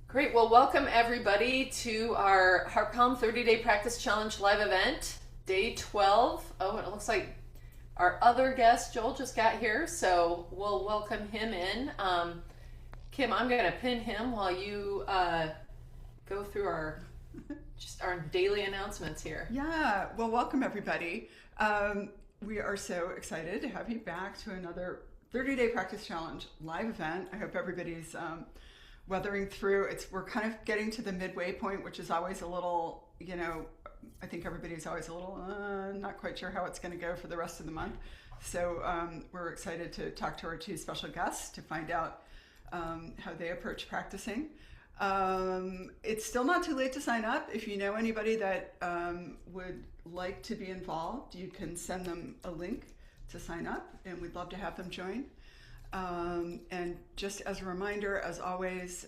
Great. Well, welcome everybody to our Harp Column 30-day practice challenge live event, day 12. Oh, it looks like our other guest, Joel, just got here, so we'll welcome him in. Kim, I'm going to pin him while you go through our daily announcements here. Yeah, well, welcome everybody. We are so excited to have you back to another 30-day practice challenge live event. I hope everybody's weathering through. We're kind of getting to the midway point, which is always a little, I think everybody's always a little not quite sure how it's going to go for the rest of the month. So we're excited to talk to our two special guests to find out how they approach practicing. It's still not too late to sign up. If you know anybody that would like to be involved, you can send them a link to sign up, and we'd love to have them join. And just as a reminder, as always,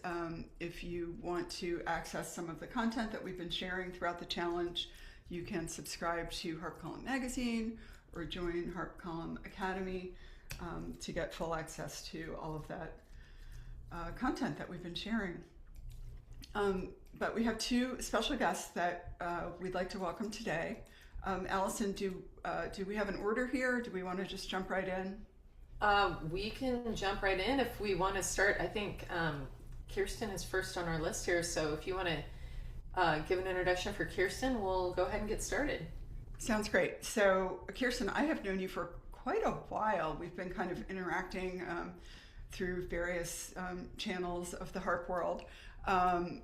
if you want to access some of the content that we've been sharing throughout the challenge, you can subscribe to Harp Column Magazine or join Harp Column Academy to get full access to all of that content that we've been sharing. But we have two special guests that we'd like to welcome today. Allison, do we have an order here? Do we want to just jump right in? We can jump right in if we want to start. I think Kirsten is first on our list here, so if you want to give an introduction for Kirsten, we'll go ahead and get started. Sounds great. So, Kirsten, I have known you for quite a while. We've been kind of interacting through various channels of the harp world.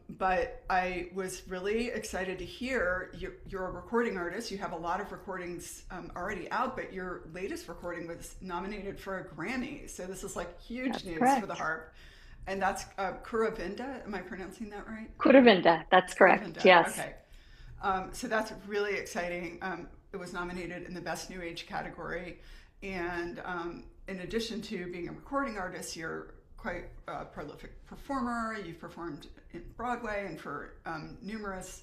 But I was really excited to hear you're a recording artist. You have a lot of recordings already out, but your latest recording was nominated for a Grammy. So this is like huge That's news correct. for the harp. And that's Kuravinda. Am I pronouncing that right? Kuravinda, that's correct. Kuravinda. Yes. Okay. So that's really exciting. It was nominated in the Best New Age category. And in addition to being a recording artist, you're quite a prolific performer. You've performed in Broadway and for numerous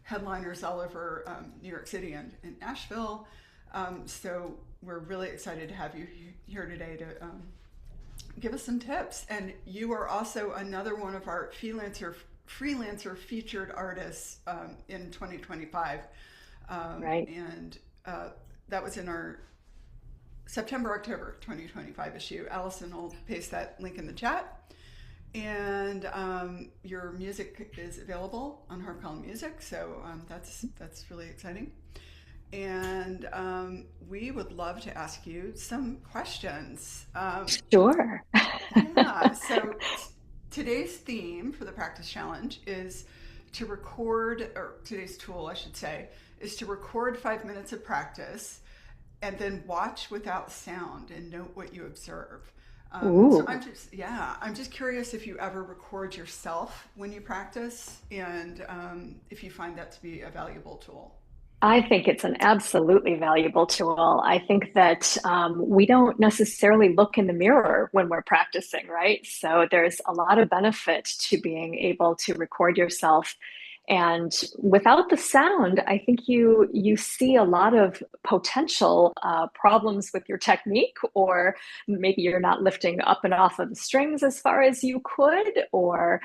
headliners all over New York City and in Nashville. So we're really excited to have you here today to give us some tips. And you are also another one of our freelancer featured artists in 2025. Right. And that was in our September-October 2025 issue. Allison will paste that link in the chat. And your music is available on Harp Column Music, so that's really exciting. And we would love to ask you some questions. Sure. Yeah, so today's theme for the practice challenge is to record, or today's tool, I should say, is to record 5 minutes of practice and then watch without sound and note what you observe. So I'm just curious if you ever record yourself when you practice, and if you find that to be a valuable tool. I think it's an absolutely valuable tool. I think that we don't necessarily look in the mirror when we're practicing, right? So there's a lot of benefit to being able to record yourself. And without the sound, I think you see a lot of potential problems with your technique, or maybe you're not lifting up and off of the strings as far as you could, or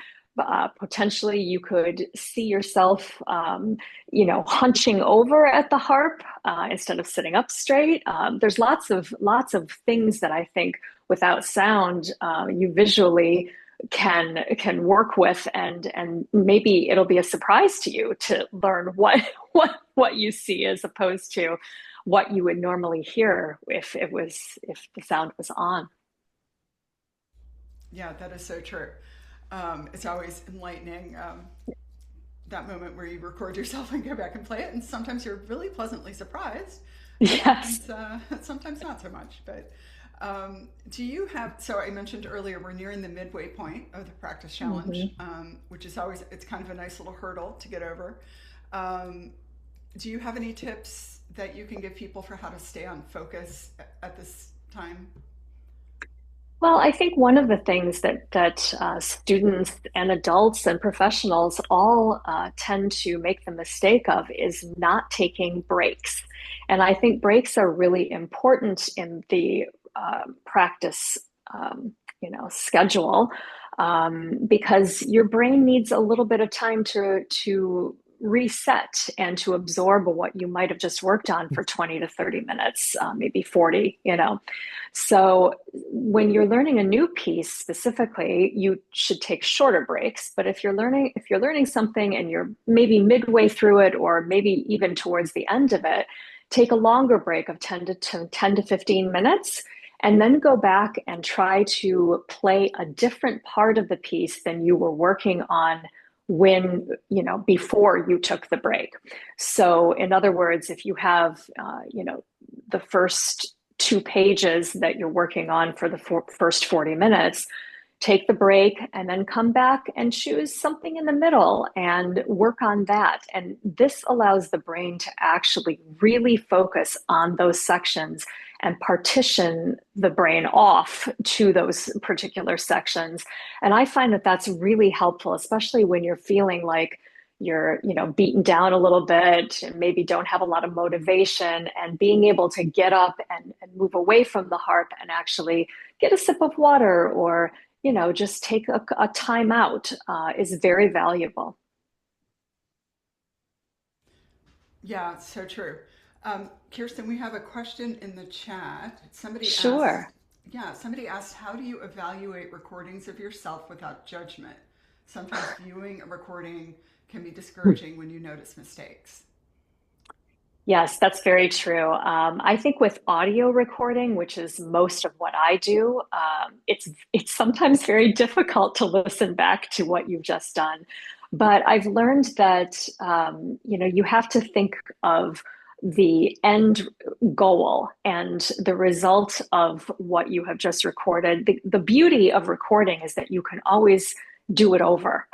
potentially you could see yourself, hunching over at the harp instead of sitting up straight. There's lots of things that I think without sound you visually can work with, and maybe it'll be a surprise to you to learn what you see as opposed to what you would normally hear if the sound was on. Yeah, that is so true. It's always enlightening, that moment where you record yourself and go back and play it, and sometimes you're really pleasantly surprised. Yes. And sometimes not so much, but do you have, so I mentioned earlier, we're nearing the midway point of the practice challenge, which is always, it's kind of a nice little hurdle to get over. Do you have any tips that you can give people for how to stay on focus at this time? Well, I think one of the things that students and adults and professionals all tend to make the mistake of is not taking breaks. And I think breaks are really important in the practice, schedule. because your brain needs a little bit of time to reset and to absorb what you might have just worked on for 20 to 30 minutes, maybe 40, you know. So when you're learning a new piece specifically, you should take shorter breaks. But if you're learning something and you're maybe midway through it or maybe even towards the end of it, take a longer break of 10 to 15 minutes and then go back and try to play a different part of the piece than you were working on when, you know, before you took the break. So in other words, if you have, you know, the first 2 pages that you're working on for the first 40 minutes, take the break and then come back and choose something in the middle and work on that. And this allows the brain to actually really focus on those sections and partition the brain off to those particular sections. And I find that that's really helpful, especially when you're feeling like you're, you know, beaten down a little bit and maybe don't have a lot of motivation, and being able to get up and move away from the harp and actually get a sip of water or, you know, just take a time out is very valuable. Yeah, so true. Kirsten, we have a question in the chat. Sure. Somebody asked, how do you evaluate recordings of yourself without judgment? Sometimes viewing a recording can be discouraging when you notice mistakes. Yes, that's very true. I think with audio recording, which is most of what I do, it's sometimes very difficult to listen back to what you've just done. But I've learned that you know, you have to think of the end goal and the result of what you have just recorded. The beauty of recording is that you can always do it over.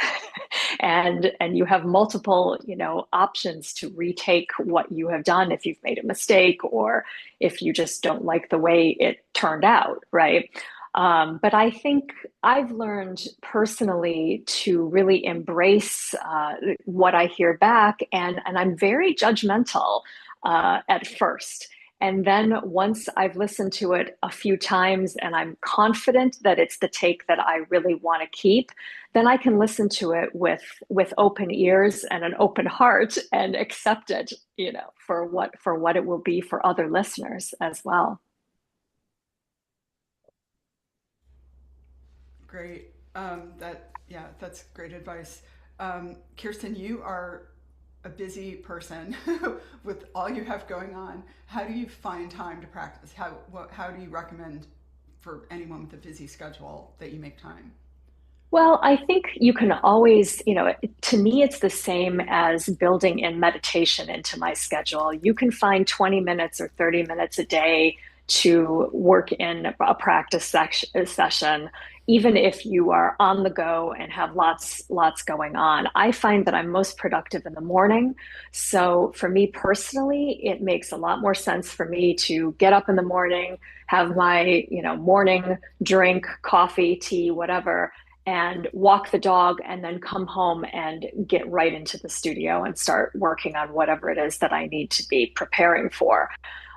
And you have multiple, you know, options to retake what you have done if you've made a mistake or if you just don't like the way it turned out, right? But I think I've learned personally to really embrace what I hear back, and I'm very judgmental at first. And then once I've listened to it a few times and I'm confident that it's the take that I really want to keep, then I can listen to it with open ears and an open heart and accept it, you know, for what it will be for other listeners as well. Great. That's great advice. Kirsten, you are a busy person with all you have going on. How do you find time to practice? How do you recommend for anyone with a busy schedule that you make time? Well, I think you can always, you know, to me, it's the same as building in meditation into my schedule. You can find 20 minutes or 30 minutes a day to work in a practice session, even if you are on the go and have lots going on. I find that I'm most productive in the morning. So for me personally, it makes a lot more sense for me to get up in the morning, have my, you know, morning drink, coffee, tea, whatever, and walk the dog, and then come home and get right into the studio and start working on whatever it is that I need to be preparing for.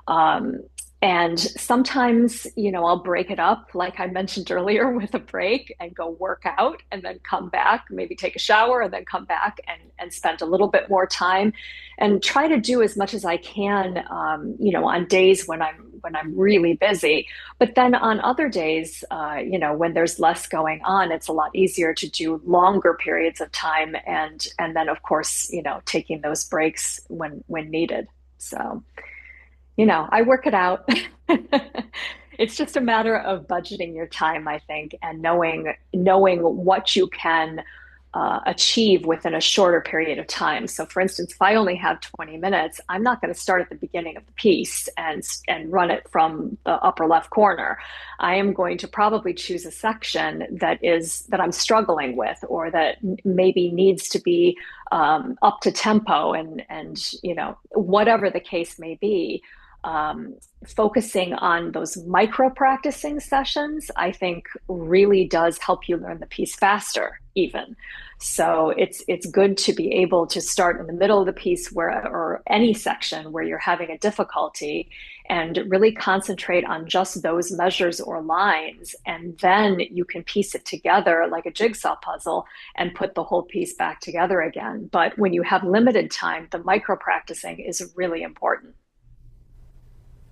Um, and sometimes, you know, I'll break it up, like I mentioned earlier, with a break and go work out and then come back, maybe take a shower and then come back and spend a little bit more time and try to do as much as I can, you know, on days when I'm really busy. But then on other days, you know, when there's less going on, it's a lot easier to do longer periods of time. And then, of course, you know, taking those breaks when needed. So, you know, I work it out. It's just a matter of budgeting your time, I think, and knowing what you can achieve within a shorter period of time. So, for instance, if I only have 20 minutes, I'm not going to start at the beginning of the piece and run it from the upper left corner. I am going to probably choose a section that I'm struggling with, or that maybe needs to be up to tempo, and you know, whatever the case may be. focusing on those micro practicing sessions, I think really does help you learn the piece faster, even. So it's good to be able to start in the middle of the piece or any section where you're having a difficulty and really concentrate on just those measures or lines. And then you can piece it together like a jigsaw puzzle and put the whole piece back together again. But when you have limited time, the micro practicing is really important.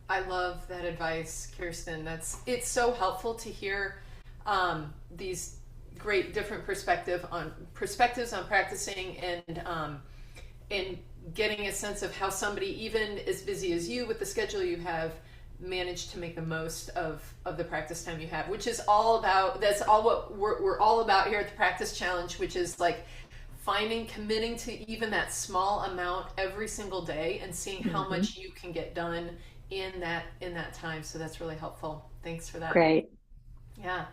I love that advice, Kirsten. It's so helpful to hear these great different perspectives on practicing and getting a sense of how somebody even as busy as you with the schedule you have managed to make the most of the practice time you have, which is all about, that's all what we're all about here at the Practice Challenge, which is like committing to even that small amount every single day and seeing how much you can get done in that time. So that's really helpful. Thanks for that. Great. Yeah.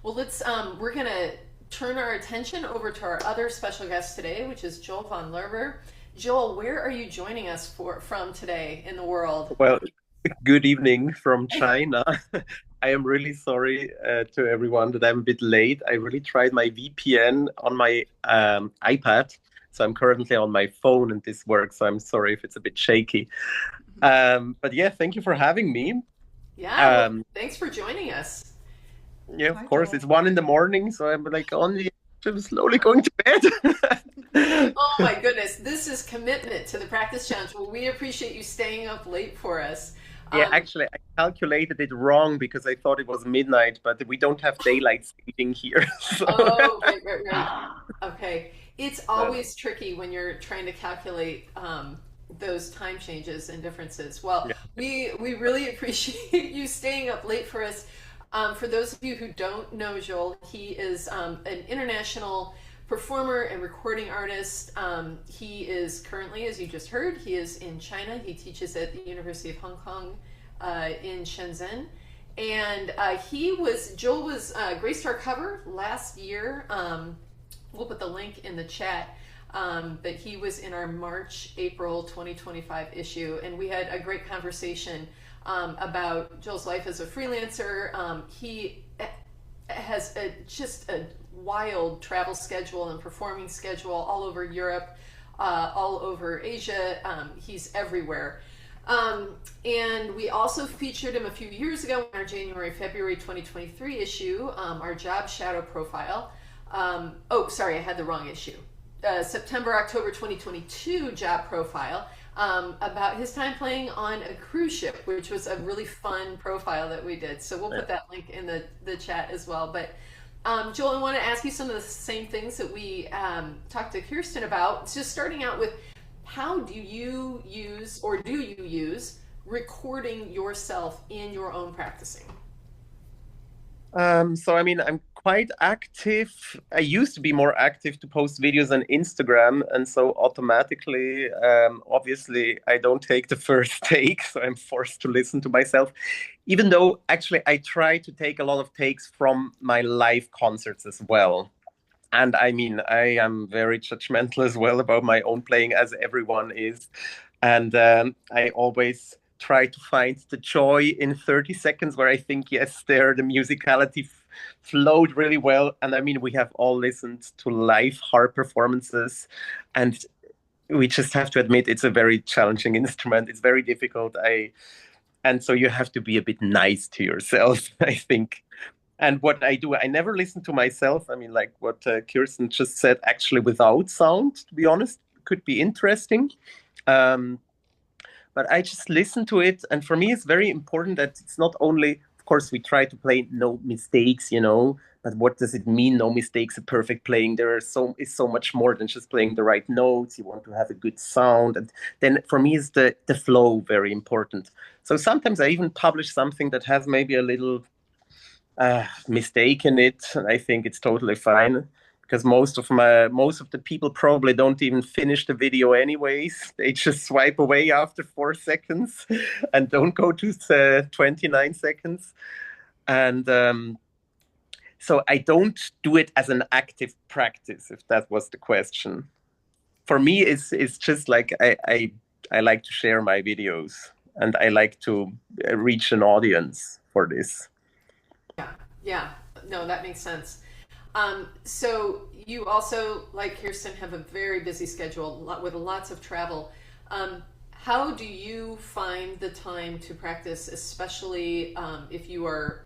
Well, we're going to turn our attention over to our other special guest today, which is Joel von Lerber. Joel, where are you joining us from today in the world? Well, good evening from China. I am really sorry to everyone that I'm a bit late. I really tried my VPN on my iPad. So I'm currently on my phone and this works. So I'm sorry if it's a bit shaky. But yeah, thank you for having me. Yeah, thanks for joining us. Yeah, of course. It's 1 a.m, so I'm like I'm slowly going to bed. Oh my goodness, this is commitment to the Practice Challenge. Well, we appreciate you staying up late for us. Yeah, actually, I calculated it wrong because I thought it was midnight, but we don't have daylight saving here. So. Oh, right. Okay. It's always tricky when you're trying to calculate those time changes and differences. Well, yeah. we really appreciate you staying up late for us. For those of you who don't know Joel, he is an international performer and recording artist. He is currently, as you just heard, he is in China. He teaches at the University of Hong Kong in Shenzhen. And Joel was graced our cover last year. We'll put the link in the chat. But he was in our March-April 2025 issue. And we had a great conversation about Joel's life as a freelancer. He has just a wild travel schedule and performing schedule all over Europe, all over Asia. He's everywhere. And we also featured him a few years ago in our January-February 2023 issue, our job shadow profile. Sorry, I had the wrong issue. September-October 2022 job profile. About his time playing on a cruise ship, which was a really fun profile that we did. So we'll put that link in the chat as well. But Joel, I want to ask you some of the same things that we talked to Kirsten about. Just starting out with, how do you use recording yourself in your own practicing? So, I mean, I'm quite active. I used to be more active to post videos on Instagram. And so automatically, obviously, I don't take the first take. So I'm forced to listen to myself, even though actually I try to take a lot of takes from my live concerts as well. And I mean, I am very judgmental as well about my own playing, as everyone is. And I always try to find the joy in 30 seconds where I think, yes, the musicality flowed really well. And I mean, we have all listened to live harp performances, and we just have to admit it's a very challenging instrument. It's very difficult. And so you have to be a bit nice to yourself, I think. And what I do, I never listen to myself. I mean, like what Kirsten just said, actually without sound, to be honest, could be interesting. But I just listen to it. And for me, it's very important that it's not only, of course, we try to play no mistakes, but what does it mean, no mistakes, a perfect playing? There is so much more than just playing the right notes. You want to have a good sound. And then for me, is the flow very important. So sometimes I even publish something that has maybe a little mistake in it. And I think it's totally fine. Because most of the people probably don't even finish the video anyways. They just swipe away after 4 seconds and don't go to 29 seconds. And so I don't do it as an active practice, if that was the question. For me, it's just like I like to share my videos. and I like to reach an audience for this. Yeah, no, that makes sense. So you also, like Kirsten, have a very busy schedule with lots of travel. How do you find the time to practice, especially if you are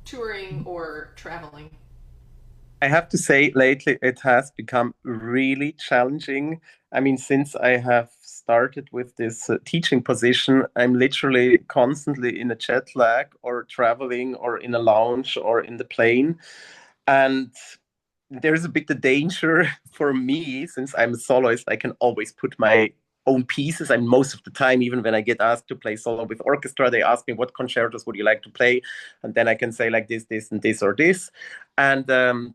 touring or traveling? I have to say, lately it has become really challenging. I mean, since I have started with this teaching position, I'm literally constantly in a jet lag or traveling or in a lounge or in the plane. And there's a bit the danger for me, since I'm a soloist, I can always put my own pieces. And most of the time, even when I get asked to play solo with orchestra, they ask me, what concertos would you like to play? And then I can say like this, and this, or this. And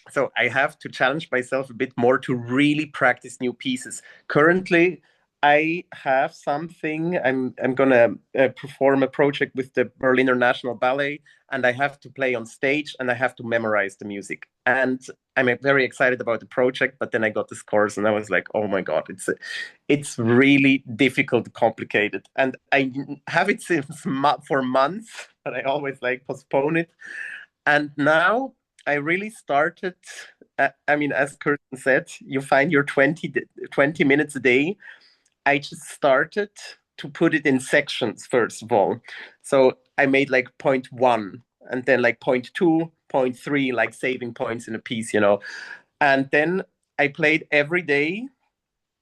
so I have to challenge myself a bit more to really practice new pieces. Currently, I have something. I'm gonna perform a project with the Berliner National Ballet, and I have to play on stage, and I have to memorize the music. And I'm very excited about the project. But then I got the scores, and I was like, oh my god, it's really difficult, complicated, and I have it since for months, but I always like postpone it. And now I really started. I mean, as Kirsten said, you find your 20 minutes a day. I just started to put it in sections, first of all. So I made like point one, and then like point two, point three, like saving points in a piece, you know. And then I played every day.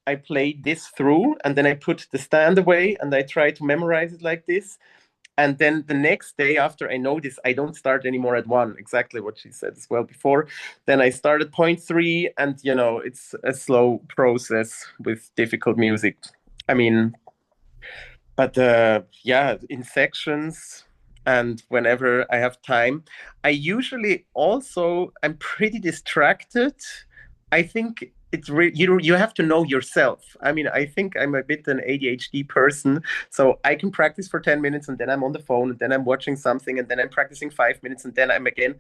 I played this through, and then I put the stand away, and I tried to memorize it like this. And then the next day after I know this, I don't start anymore at one, exactly what she said as well before. Then I start at point three, and you know, it's a slow process with difficult music. I mean, but yeah, in sections, and whenever I have time, I usually also, I'm pretty distracted. I think you have to know yourself. I mean, I think I'm a bit an ADHD person, so I can practice for 10 minutes, and then I'm on the phone, and then I'm watching something, and then I'm practicing 5 minutes, and then I'm again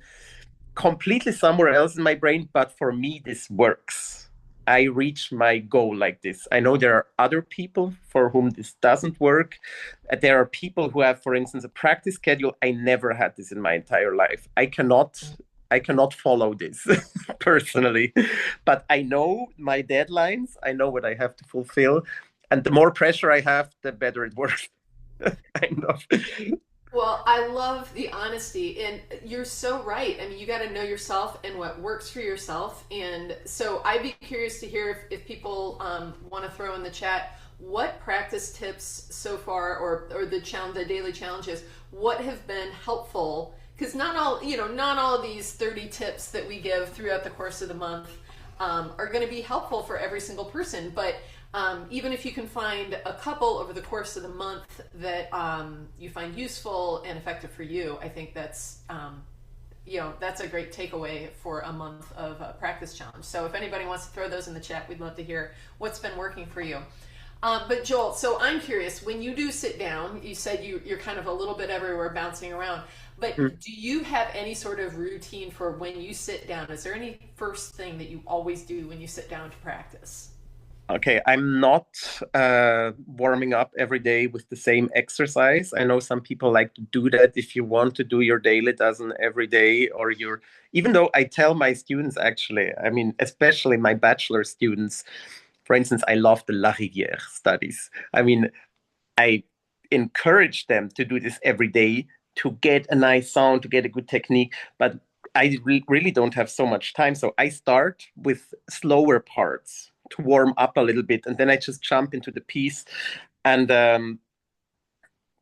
completely somewhere else in my brain. But for me, this works. I reach my goal like this. I know there are other people for whom this doesn't work. There are people who have, for instance, a practice schedule. I never had this in my entire life. I cannot follow this personally, but I know my deadlines. I know what I have to fulfill, and the more pressure I have, the better it works. Kind of. Well, I love the honesty, and you're so right. I mean, you got to know yourself and what works for yourself. And so I'd be curious to hear if people want to throw in the chat what practice tips so far, or the daily challenges, what have been helpful. Because not all of these 30 tips that we give throughout the course of the month are going to be helpful for every single person. But even if you can find a couple over the course of the month that you find useful and effective for you, I think that's that's a great takeaway for a month of a practice challenge. So if anybody wants to throw those in the chat, we'd love to hear what's been working for you. But Joel, so I'm curious, when you do sit down, you said you're kind of a little bit everywhere bouncing around, but do you have any sort of routine for when you sit down? Is there any first thing that you always do when you sit down to practice? Okay, I'm not warming up every day with the same exercise. I know some people like to do that if you want to do your daily dozen every day, or even though I tell my students, actually, I mean, especially my bachelor students, for instance, I love the La Rivière studies. I mean, I encourage them to do this every day to get a nice sound, to get a good technique, but I really don't have so much time. So I start with slower parts to warm up a little bit, and then I just jump into the piece. And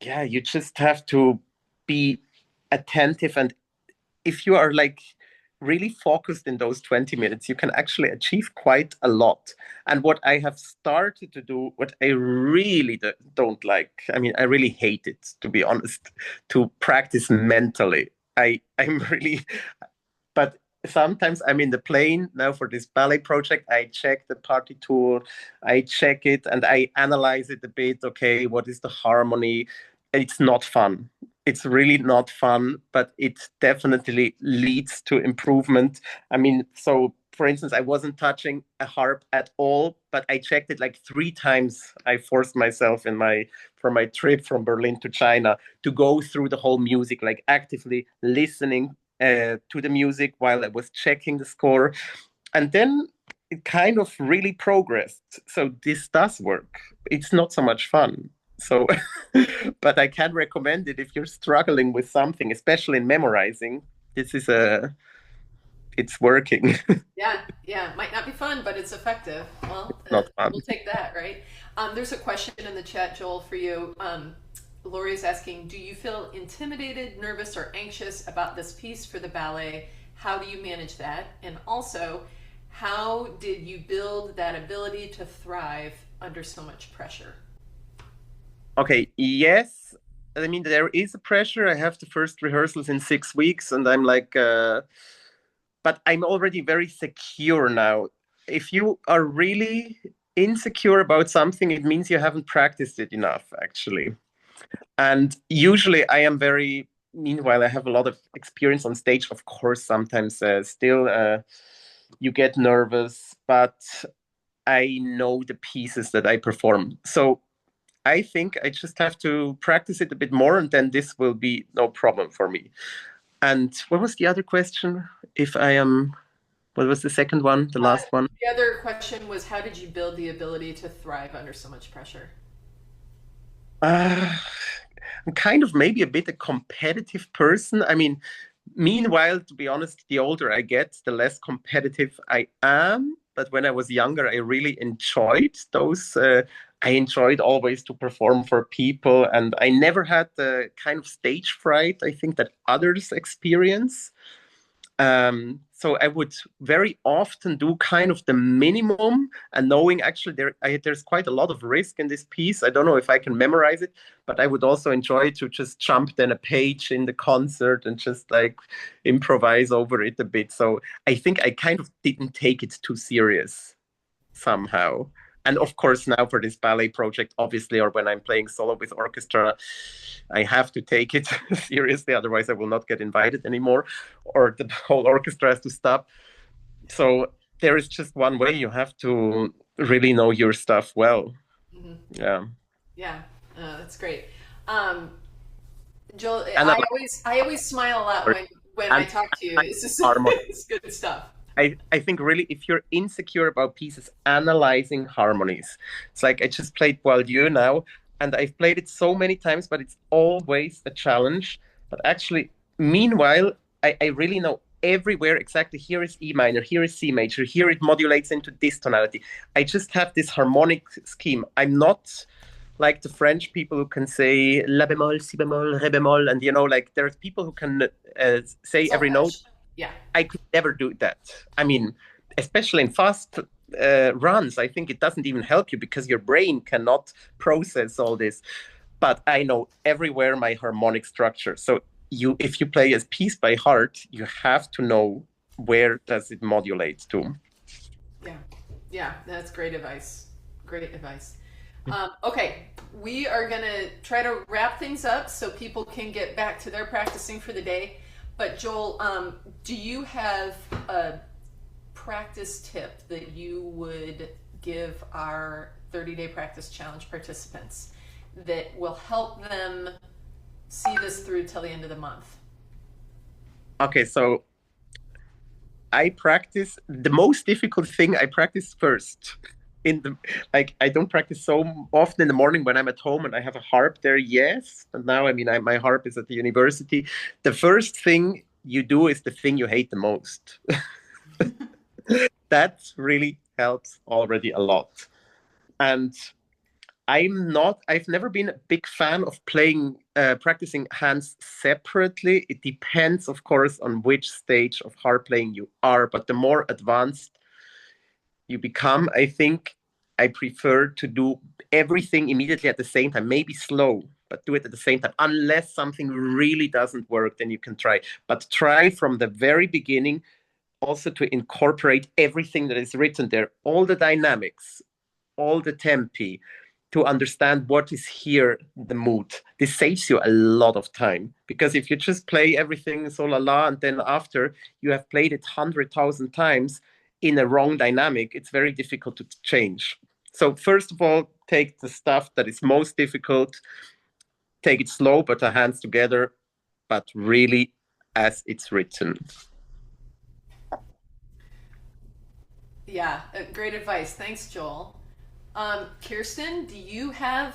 yeah, you just have to be attentive. And if you are like really focused in those 20 minutes, you can actually achieve quite a lot. And what I have started to do, what I really don't like, I mean, I really hate it, to be honest, to practice mentally. I'm really, but sometimes I'm in the plane now for this ballet project. I check the partiture, I check it, and I analyze it a bit. Okay, what is the harmony? It's not fun. It's really not fun, but it definitely leads to improvement. I mean, so for instance, I wasn't touching a harp at all, but I checked it like 3 times. I forced myself for my trip from Berlin to China to go through the whole music, like actively listening to the music while I was checking the score. And then it kind of really progressed. So this does work. It's not so much fun. So, but I can recommend it if you're struggling with something, especially in memorizing. It's working. Yeah. Might not be fun, but it's effective. Well, Not fun. we'll take that, right? There's a question in the chat, Joel, for you. Lori is asking, do you feel intimidated, nervous, or anxious about this piece for the ballet? How do you manage that? And also, how did you build that ability to thrive under so much pressure? Okay, yes. I mean, there is a pressure. I have the first rehearsals in 6 weeks, and I'm like, but I'm already very secure now. If you are really insecure about something, it means you haven't practiced it enough, actually. And usually meanwhile, I have a lot of experience on stage. Of course, sometimes still you get nervous, but I know the pieces that I perform. So I think I just have to practice it a bit more, and then this will be no problem for me. And what was the other question? What was the second one, the last one? The other question was, how did you build the ability to thrive under so much pressure? I'm kind of maybe a bit a competitive person. I mean, meanwhile, to be honest, the older I get, the less competitive I am. But when I was younger, I really enjoyed those. I enjoyed always to perform for people, and I never had the kind of stage fright I think that others experience. So I would very often do kind of the minimum, and knowing actually there's quite a lot of risk in this piece. I don't know if I can memorize it, but I would also enjoy to just jump then a page in the concert and just like improvise over it a bit. So I think I kind of didn't take it too serious somehow. And of course, now for this ballet project, obviously, or when I'm playing solo with orchestra, I have to take it seriously. Otherwise, I will not get invited anymore, or the whole orchestra has to stop. So there is just one way. You have to really know your stuff well. Mm-hmm. Yeah. Yeah, that's great. Joel, And I always smile a lot when I talk to you. It's just it's good stuff. I think really if you're insecure about pieces, analyzing harmonies. It's like I just played Boieldieu now, and I've played it so many times, but it's always a challenge. But actually, meanwhile, I really know everywhere exactly here is E minor, here is C major, here it modulates into this tonality. I just have this harmonic scheme. I'm not like the French people who can say la bemol, si bemol, re bemol, and like there's people who can say every note. Yeah. I could never do that. I mean, especially in fast runs, I think it doesn't even help you because your brain cannot process all this. But I know everywhere my harmonic structure. So if you play a piece by heart, you have to know where does it modulate to. Yeah, that's great advice. Great advice. Okay, we are going to try to wrap things up so people can get back to their practicing for the day. But Joel, do you have a practice tip that you would give our 30-day practice challenge participants that will help them see this through till the end of the month? Okay, so I practice the most difficult thing I practice first. I don't practice so often in the morning when I'm at home and I have a harp there. Yes, and now my harp is at the university. The first thing you do is the thing you hate the most. That really helps already a lot. And I've never been a big fan of practicing hands separately. It depends, of course, on which stage of harp playing you are, but the more advanced you become, I think I prefer to do everything immediately at the same time, maybe slow, but do it at the same time. Unless something really doesn't work, then you can try. But try from the very beginning also to incorporate everything that is written there, all the dynamics, all the tempi, to understand what is here, the mood. This saves you a lot of time, because if you just play everything so la la, and then after you have played it 100,000 times, in a wrong dynamic, it's very difficult to change. So first of all, take the stuff that is most difficult, take it slow, but our hands together, but really as it's written. Yeah, great advice. Thanks, Joel. Kirsten, do you have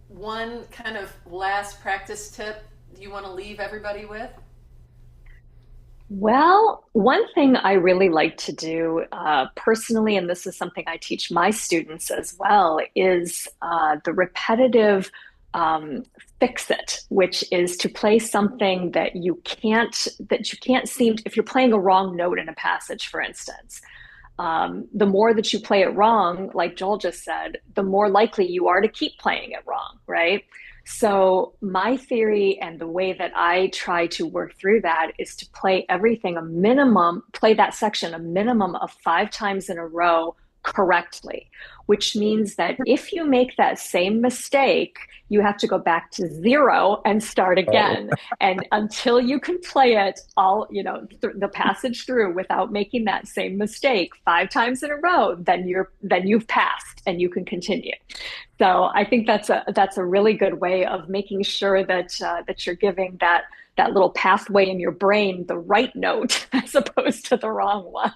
one kind of last practice tip you want to leave everybody with? Well, one thing I really like to do personally, and this is something I teach my students as well, is the repetitive fix it, which is to play something that you can't seem to, if you're playing a wrong note in a passage, for instance. The more that you play it wrong, like Joel just said, the more likely you are to keep playing it wrong, right? So my theory and the way that I try to work through that is to play play that section a minimum of 5 times in a row correctly, which means that if you make that same mistake, you have to go back to 0 and start again. And until you can play it the passage through without making that same mistake 5 times in a row, then you've passed and you can continue. So I think that's a really good way of making sure that you're giving that little pathway in your brain the right note as opposed to the wrong one.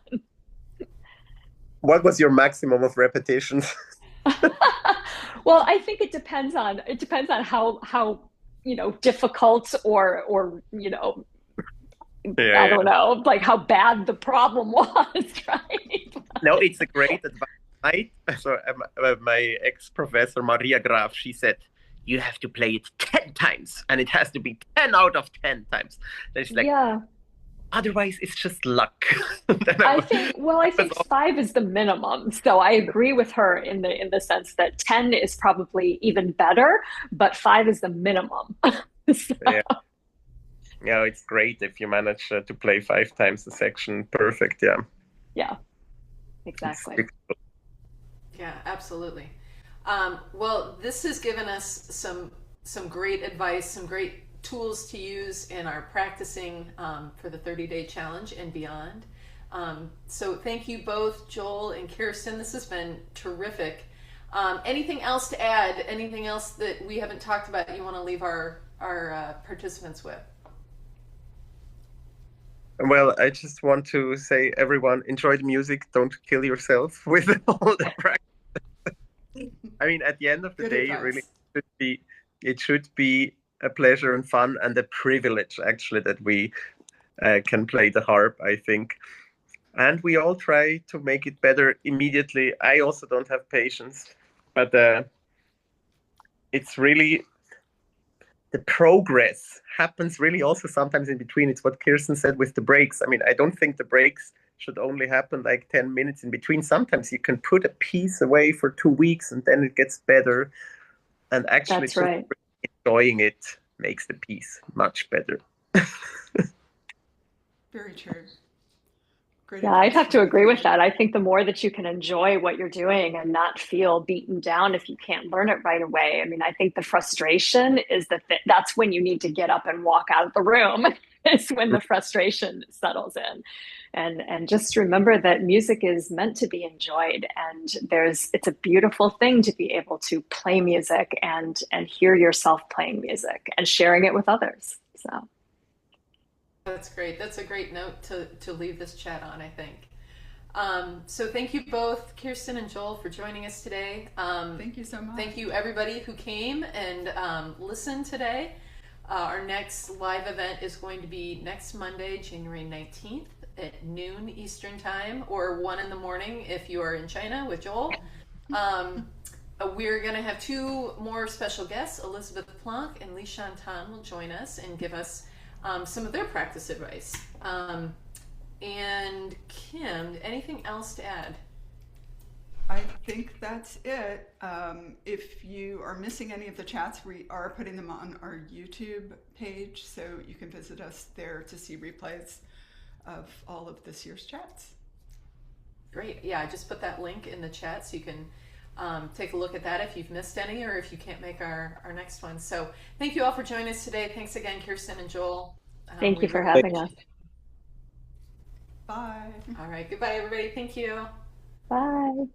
What was your maximum of repetitions? Well, I think it depends on how difficult or I don't know, like how bad the problem was, right? No, it's a great advice. So my ex-professor Maria Graf, she said, you have to play it 10 times and it has to be 10 out of 10 times. And she's like, yeah. Otherwise, it's just luck. I think 5 is the minimum. So I agree with her in the sense that 10 is probably even better, but 5 is the minimum. So. Yeah, it's great if you manage to play 5 times the section perfect. Yeah. Yeah, exactly. Yeah, absolutely. Well, this has given us some great advice, some great tools to use in our practicing for the 30-day challenge and beyond. So thank you both, Joel and Kirsten. This has been terrific. Anything else to add? Anything else that we haven't talked about you want to leave our participants with? Well, I just want to say, everyone, enjoy the music. Don't kill yourself with all the practice. I mean, at the end of the day, really, it should be a pleasure and fun and a privilege, actually, that we can play the harp, I think. And we all try to make it better immediately. I also don't have patience, but it's really, the progress happens really also sometimes in between. It's what Kirsten said with the breaks. I mean, I don't think the breaks should only happen like 10 minutes in between. Sometimes you can put a piece away for 2 weeks and then it gets better. And actually, that's right. Enjoying it makes the piece much better. Very true. Great. Yeah, I'd have to agree with that. I think the more that you can enjoy what you're doing and not feel beaten down if you can't learn it right away. I mean, I think the frustration is that's when you need to get up and walk out of the room. It's when the frustration settles in. And just remember that music is meant to be enjoyed, and it's a beautiful thing to be able to play music and hear yourself playing music and sharing it with others. So that's great. That's a great note to leave this chat on, I think. So thank you both, Kirsten and Joel, for joining us today. Thank you so much. Thank you, everybody who came and listened today. Our next live event is going to be next Monday, January 19th at noon Eastern Time, or 1 in the morning if you are in China with Joel. We're going to have 2 more special guests. Elizabeth Planck and Li Shantan will join us and give us some of their practice advice. And Kim, anything else to add? I think that's it. If you are missing any of the chats, we are putting them on our YouTube page, so you can visit us there to see replays of all of this year's chats. Great. Yeah, I just put that link in the chat so you can take a look at that if you've missed any or if you can't make our next one. So thank you all for joining us today. Thanks again, Kirsten and Joel. Thank you for having us. Bye. All right. Goodbye, everybody. Thank you. Bye.